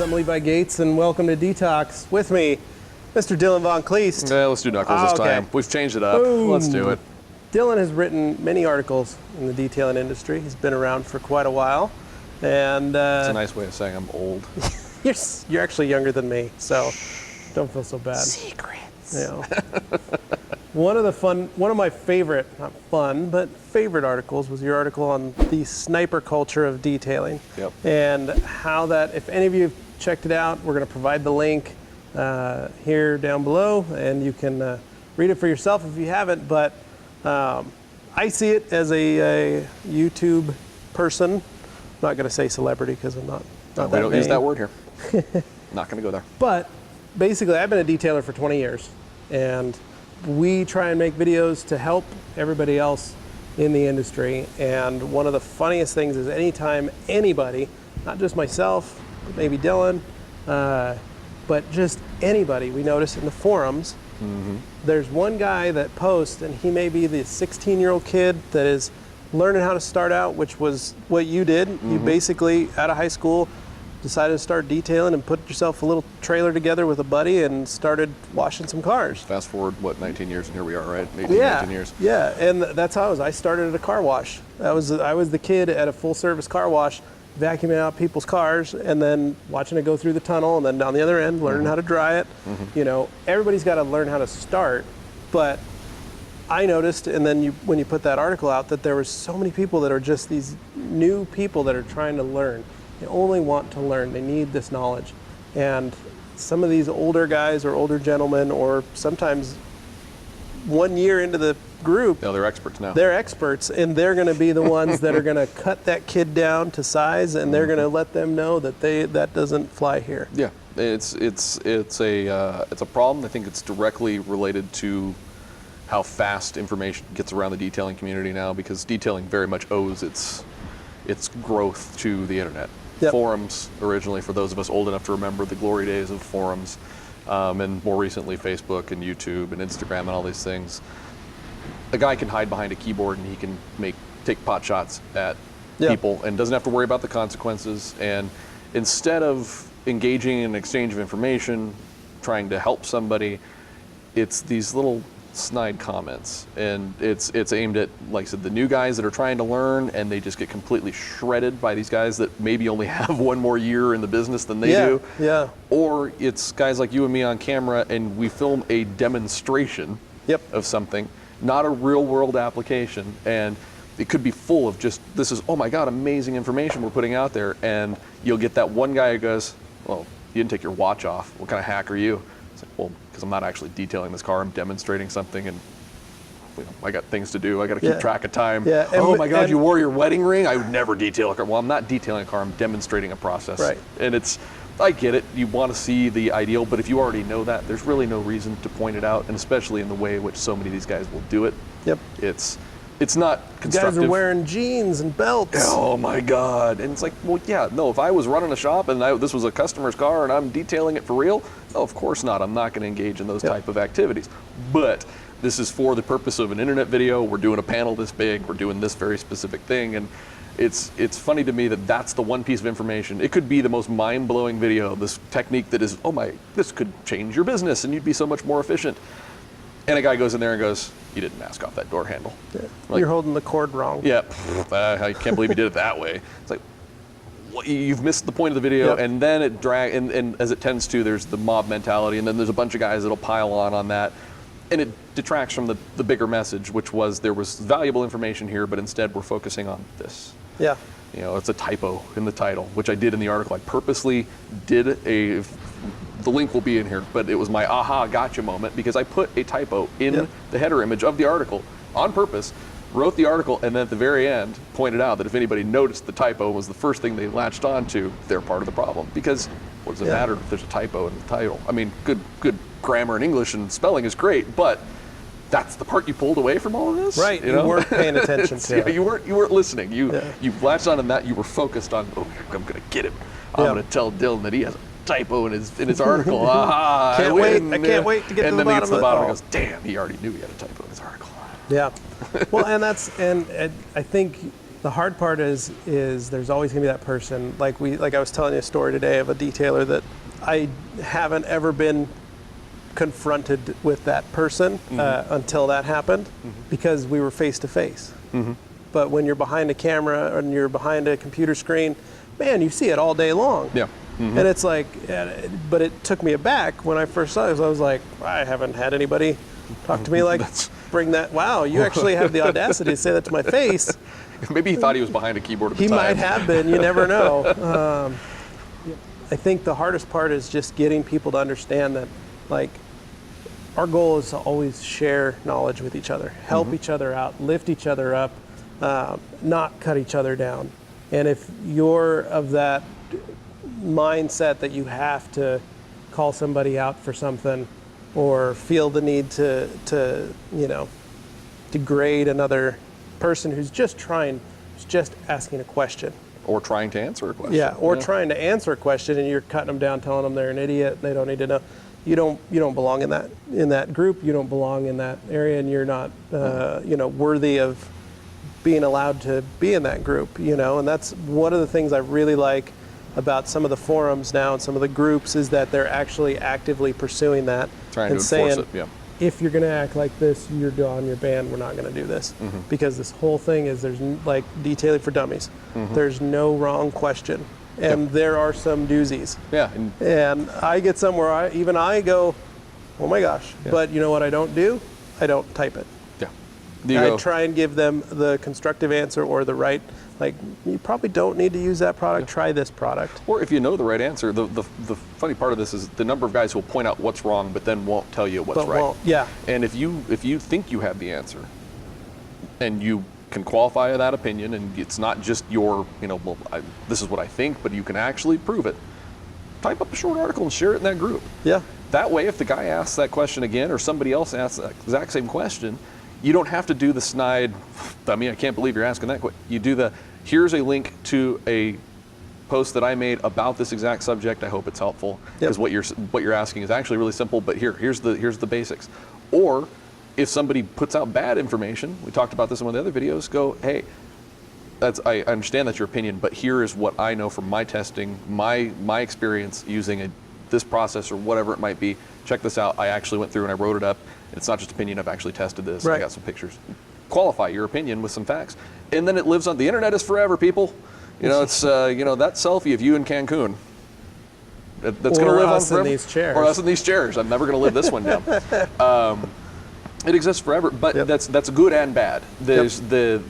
I'm Levi Gates, and welcome to DETALKS. With me, Mr. Dylan von Kleist. Yeah, let's do Knuckles this time. We've changed it up. Boom. Let's do it. Dylan has written many articles in the detailing industry. He's been around for quite a while. And it's a nice way of saying I'm old. You're actually younger than me, so don't feel so bad. Secrets. You know. One of my favorite, not fun, but favorite articles was your article on the sniper culture of detailing. Yep. And how that, if any of you have checked it out, we're going to provide the link here down below, and you can read it for yourself if you haven't. But I see it as a YouTube person. I'm not going to say celebrity because I'm not we don't use that word here. Not going to go there. But basically, I've been a detailer for 20 years, and we try and make videos to help everybody else in the industry. And one of the funniest things is anytime anybody, not just myself, maybe Dylan, but just anybody we notice in the forums, there's one guy that posts, and he may be the 16-year-old kid that is learning how to start out, which was what you did. You basically, out of high school, decided to start detailing and put yourself a little trailer together with a buddy and started washing some cars. Fast forward, what, 19 years, and here we are, right? 18, 19 years. Yeah, and that's how I was. I started at a car wash. I was the kid at a full-service car wash, vacuuming out people's cars and then watching it go through the tunnel, and then down the other end, learning how to dry it. You know, everybody's got to learn how to start, but I noticed, and then when you put that article out, that there were so many people that are just these new people that are trying to learn. They only want to learn. They need this knowledge. And some of these older guys or older gentlemen, or sometimes 1 year into the group, no, they're experts now. They're experts, and they're going to be the ones that are going to cut that kid down to size, and they're going to let them know that that doesn't fly here. Yeah, it's a problem. I think it's directly related to how fast information gets around the detailing community now, because detailing very much owes its growth to the internet. Yep. Forums, originally, for those of us old enough to remember the glory days of forums, and more recently Facebook and YouTube and Instagram and all these things. A guy can hide behind a keyboard and he can take pot shots at people and doesn't have to worry about the consequences. And instead of engaging in an exchange of information, trying to help somebody, it's these little snide comments, and it's aimed at, like I said, the new guys that are trying to learn, and they just get completely shredded by these guys that maybe only have one more year in the business than they do. Yeah. Or it's guys like you and me on camera, and we film a demonstration of something, not a real world application, and it could be full of just, this is, oh my God, amazing information we're putting out there, and you'll get that one guy who goes, well, you didn't take your watch off. What kind of hack are you? It's like, well, because I'm not actually detailing this car, I'm demonstrating something, and I got things to do. I got to keep track of time. Yeah. Oh my God, you wore your wedding ring? I would never detail a car. Well, I'm not detailing a car, I'm demonstrating a process. Right. And I get it, you want to see the ideal, but if you already know that, there's really no reason to point it out, and especially in the way in which so many of these guys will do it. Yep. It's not constructive. Guys are wearing jeans and belts. Oh my God. And it's like, well, yeah, no, if I was running a shop and this was a customer's car and I'm detailing it for real, no, of course not. I'm not going to engage in those type of activities. But this is for the purpose of an internet video. We're doing a panel this big. We're doing this very specific thing. And it's funny to me that that's the one piece of information. It could be the most mind-blowing video, this technique that is, oh my, this could change your business and you'd be so much more efficient. And a guy goes in there and goes, you didn't mask off that door handle. Yeah. Like, you're holding the cord wrong. Yeah, I can't believe you did it that way. It's like, well, you've missed the point of the video, and then it and as it tends to, there's the mob mentality, and then there's a bunch of guys that'll pile on that, and it detracts from the bigger message, which was there was valuable information here, but instead we're focusing on this. Yeah. You know, it's a typo in the title, which I did in the article. I purposely did the link will be in here, but it was my aha gotcha moment, because I put a typo in the header image of the article on purpose, wrote the article, and then at the very end pointed out that if anybody noticed the typo was the first thing they latched onto, they're part of the problem. Because what does it matter if there's a typo in the title? I mean, good grammar and English and spelling is great, but that's the part you pulled away from all of this? Right, you weren't paying attention to it. You weren't listening. You latched on that, you were focused on, oh, I'm gonna get him. I'm gonna tell Dylan that he has a typo in his article. Aha! I can't wait to get to the bottom of it. And then he gets to the bottom and goes, damn, he already knew he had a typo in his article. Yeah. Well, and I think The hard part is there's always gonna be that person, like I was telling you a story today of a detailer that I haven't ever been confronted with that person until that happened, because we were face to face. But when you're behind a camera and you're behind a computer screen, man, you see it all day long. Yeah. And it's like, but it took me aback when I first saw it. I was like, I haven't had anybody talk to me like, bring that, wow, you actually have the audacity to say that to my face. Maybe he thought he was behind a keyboard at the He time. might have been, you never know. I think the hardest part is just getting people to understand that, like, our goal is to always share knowledge with each other, help each other out, lift each other up, not cut each other down. And if you're of that mindset that you have to call somebody out for something, or feel the need to degrade another person who's just asking a question, or trying to answer a question. Yeah, or trying to answer a question, and you're cutting them down, telling them they're an idiot, they don't need to know. You don't belong in that group. You don't belong in that area, and you're not worthy of being allowed to be in that group. And that's one of the things I really like about some of the forums now and some of the groups, is that they're actually actively pursuing that, trying and to saying, enforce it. Yeah. if you're going to act like this, you're gone, you're banned, we're not going to do this. Because this whole thing is, there's like detailing for dummies. There's no wrong question. And there are some doozies. Yeah. And I get some where I go, oh my gosh. Yeah. But you know what I don't do? I don't type it. Yeah. I try and give them the constructive answer, or the right, like, you probably don't need to use that product, try this product. Or if you know the right answer, the funny part of this is the number of guys who will point out what's wrong, but then won't tell you what's right. Yeah. And if you think you have the answer, and you can qualify that opinion, and it's not just your, this is what I think, but you can actually prove it, type up a short article and share it in that group. Yeah. That way, if the guy asks that question again, or somebody else asks that exact same question, you don't have to do the snide, I can't believe you're asking that question. You do here's a link to a post that I made about this exact subject. I hope it's helpful, because what you're asking is actually really simple, but here's the basics. Or if somebody puts out bad information, we talked about this in one of the other videos, go, hey, I understand that's your opinion, but here is what I know from my testing, my experience using this process or whatever it might be. Check this out. I actually went through and I wrote it up. It's not just opinion. I've actually tested this. Right. I got some pictures. Qualify your opinion with some facts, and then it lives on. The internet is forever, people. It's that selfie of you in Cancun. That's going to live on forever. Or us in these chairs. Or us in these chairs. I'm never going to live this one down. It exists forever, but that's good and bad. There's the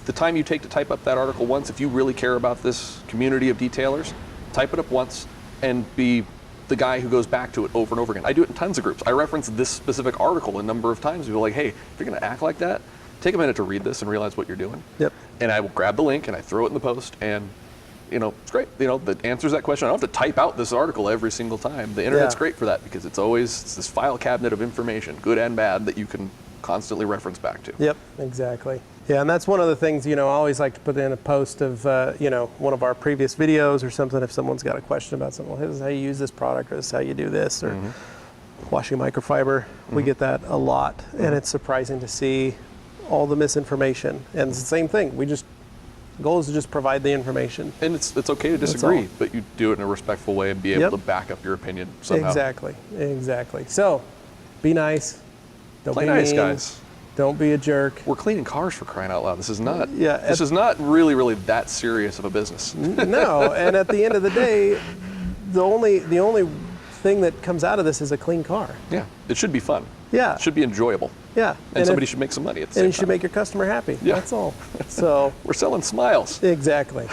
time you take to type up that article once. If you really care about this community of detailers, type it up once and be the guy who goes back to it over and over again. I do it in tons of groups. I reference this specific article a number of times. People are like, hey, if you're going to act like that, take a minute to read this and realize what you're doing. Yep. And I will grab the link and I throw it in the post, and it's great. The answers that question. I don't have to type out this article every single time. The internet's great for that, because it's this file cabinet of information, good and bad, that you can constantly reference back to. Yep, exactly. Yeah, and that's one of the things, I always like to put in a post of, one of our previous videos or something, if someone's got a question about something, well, this is how you use this product, or this is how you do this, or washing microfiber. We get that a lot, and it's surprising to see all the misinformation. And it's the same thing. The goal is to just provide the information. And it's okay to disagree, but you do it in a respectful way and be able to back up your opinion somehow. Exactly. So, be nice. Don't Play be nice, mean. guys. Don't be a jerk. We're cleaning cars, for crying out loud. This is not. This is not really that serious of a business. No, and at the end of the day, the only thing that comes out of this is a clean car. Yeah, it should be fun. Yeah, it should be enjoyable. Yeah, and somebody should make some money at the same time. And you should make your customer happy. Yeah, that's all. So we're selling smiles. Exactly.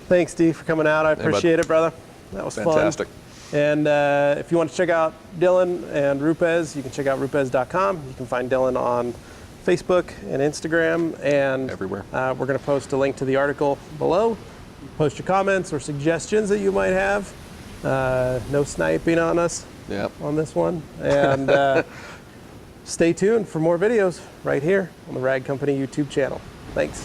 Thanks, Dee, for coming out. I appreciate it, brother. That was fantastic. Fun. And if you want to check out Dylan and Rupes, you can check out rupes.com. You can find Dylan on Facebook and Instagram, and everywhere. We're going to post a link to the article below. Post your comments or suggestions that you might have. No sniping on us on this one. And stay tuned for more videos right here on the Rag Company YouTube channel. Thanks.